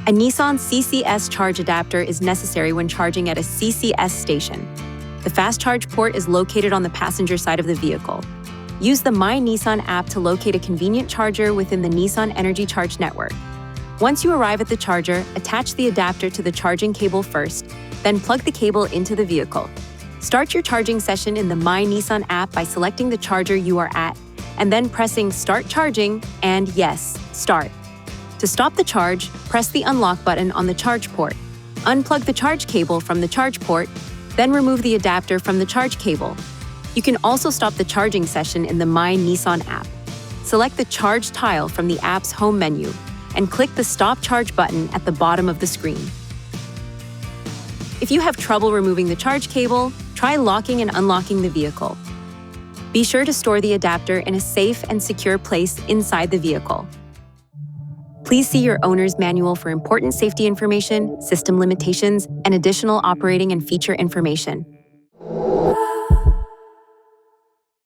A Nissan CCS charge adapter is necessary when charging at a CCS station. The fast charge port is located on the passenger side of the vehicle. Use the My Nissan app to locate a convenient charger within the Nissan Energy Charge network. Once you arrive at the charger, attach the adapter to the charging cable first, then plug the cable into the vehicle. Start your charging session in the My Nissan app by selecting the charger you are at, and then pressing Start Charging and yes, Start. To stop the charge, press the unlock button on the charge port. Unplug the charge cable from the charge port, then remove the adapter from the charge cable. You can also stop the charging session in the My Nissan app. Select the Charge tile from the app's home menu and click the Stop Charge button at the bottom of the screen. If you have trouble removing the charge cable, try locking and unlocking the vehicle. Be sure to store the adapter in a safe and secure place inside the vehicle. Please see your owner's manual for important safety information, system limitations, and additional operating and feature information.